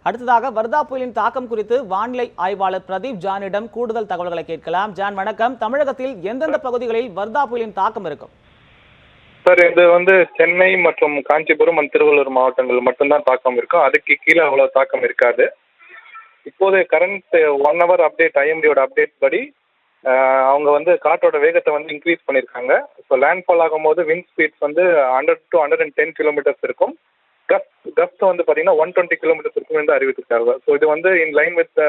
அடுத்ததாக வர்தா புயலின் தாக்கம் குறித்து வானிலை ஆய்வாளர் பிரதீப் ஜானிடம் கூடுதல் தகவல்களை கேட்கலாம். ஜான் வணக்கம். தமிழகத்தில் எந்தெந்த பகுதிகளில் வர்தா புயலின் தாக்கம் இருக்கும்? சார், இது சென்னை மற்றும் காஞ்சிபுரம் மற்றும் திருவள்ளூர் மாவட்டங்கள் மட்டும்தான் தாக்கம் இருக்கும். அதுக்கு கீழே அவ்வளவு தாக்கம் இருக்காது. இப்போது கரண்ட் 1 hour அப்டேட், ஐஎம்டியோட அப்டேட் படி அவங்க காற்றோட வேகத்தை இன்க்ரீஸ் பண்ணியிருக்காங்க. ஸோ லேண்ட்ஃபால் ஆகும்போது விண்ட் ஸ்பீட்ஸ் 100 to 110 கிலோமீட்டர்ஸ் இருக்கும். கஸ்ட் பார்த்தீங்கன்னா 120 கிலோமீட்டர்ஸ் இருக்கும் என்று அறிவித்திருக்காங்க. ஸோ இது in line with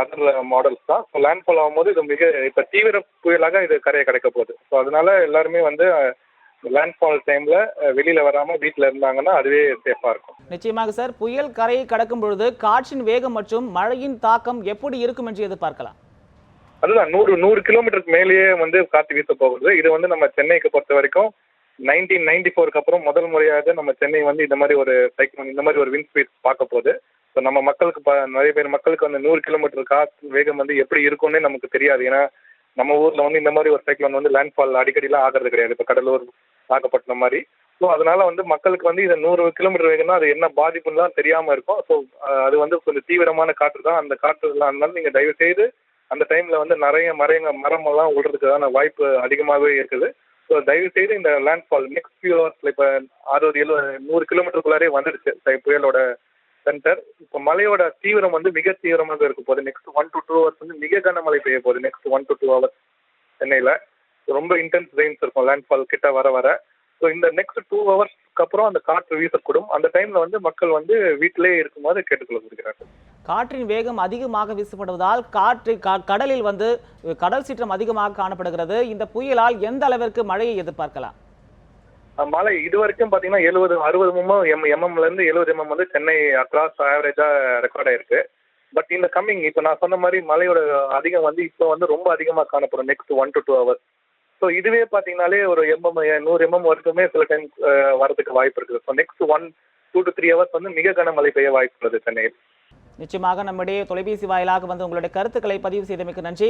other models தான். ஸோ லேண்ட்ஃபால் ஆகும்போது இது இப்போ தீவிர புயலாக இது கரையை கிடைக்க போகுது. ஸோ அதனால எல்லாருமே லேண்ட்ஃபால் டைம்ல வெளியில வராம வீட்டில் இருந்தாங்கன்னா அதுவே சேஃபா இருக்கும். நிச்சயமாக சார். புயல் கரையை கடக்கும் பொழுது காற்றின் வேகம் மற்றும் மழையின் தாக்கம் எப்படி இருக்கும் என்று எதிர்பார்க்கலாம்? அதுதான் 100 கிலோமீட்டருக்கு மேலேயே காற்று வீச போகுது. இது நம்ம சென்னைக்கு பொறுத்த வரைக்கும் 1994க்கு அப்புறம் முதல் முறையாக நம்ம சென்னை இந்த மாதிரி ஒரு சைக்ளோன், இந்த மாதிரி ஒரு விண்ட் ஸ்பீட் பார்க்க போகுது. ஸோ நம்ம மக்களுக்கு நிறைய பேர் மக்களுக்கு 100 கிலோமீட்டர் காற்று வேகம் எப்படி இருக்கும்னே நமக்கு தெரியாது. ஏன்னா நம்ம ஊர்ல இந்த மாதிரி ஒரு சைக்ளோன் லேண்ட்ஃபால் அடிக்கடிலாம் ஆகிறது கிடையாது. இப்போ கடலூர், நாகப்பட்டினம் மாதிரி. ஸோ அதனால மக்களுக்கு இது 100 கிலோமீட்டர் வேகம்னா அது என்ன பாதிப்புலாம் தெரியாம இருக்கும். ஸோ அது கொஞ்சம் தீவிரமான காற்று தான். அந்த காற்றுலாம் அதனால நீங்க தயவு செய்து அந்த டைம்ல நிறைய மரம் எல்லாம் விழுறதுக்கான வாய்ப்பு அதிகமாகவே இருக்குது. ஸோ தயவு செய்து இந்த லேண்ட்ஃபால் நெக்ஸ்ட் ஃபியூ ஹவர்ஸ்ல இப்போ 60-100 கிலோமீட்டருக்குள்ளாரே வந்துடுச்சு புயலோட சென்டர். இப்போ மழையோட தீவிரம் மிக தீவிரமாக இருக்க போகுது. நெக்ஸ்ட் 1 to 2 hours மிக கனமழை பெய்ய போகுது. நெக்ஸ்ட் 1 to 2 hours சென்னையில ரொம்ப இன்டென்ஸ் ரெயின்ஸ் இருக்கும் லேண்ட்ஃபால் கிட்ட வர. ஸோ இந்த நெக்ஸ்ட் 2 ஹவர்ஸ்க்கு அப்புறம் அந்த காற்று வீசக்கூடும். அந்த டைம்ல மக்கள் வீட்டிலேயே இருக்கும்போது கேட்டுக்கொள்ளப்படுகிறார்கள். காற்றின் வேகம் அதிகமாக வீசப்படுவதால் கடலில் கடல் சீற்றம் அதிகமாக காணப்படுகிறது. இந்த புயலால் எந்த அளவிற்கு மழையை எதிர்பார்க்கலாம்? மழை இது வரைக்கும் பாத்தீங்கன்னா 60 எம்எம்ல இருந்து 70 mm சென்னை அக்ராஸ் ஆவரேஜா ரெக்கார்ட் ஆயிருக்கு. பட் இந்த கம்மிங் இப்போ நான் சொன்ன மாதிரி மழையோட அதிகம் இப்போ ரொம்ப அதிகமாக காணப்படும் நெக்ஸ்ட் 1 to 2 hours. ஸோ இதுவே பார்த்தீங்கன்னாலே ஒரு 100 mm வரைக்குமே சில டைம் வரதுக்கு வாய்ப்பு இருக்குது. ஸோ நெக்ஸ்ட் 2 to 3 hours மிக கனமழை பெய்ய வாய்ப்பு உள்ளது சென்னையில். நிச்சயமாக நம்முடைய தொலைபேசி வாயிலாக உங்களுடைய கருத்துக்களை பதிவு செய்தமைக்கு நன்றி.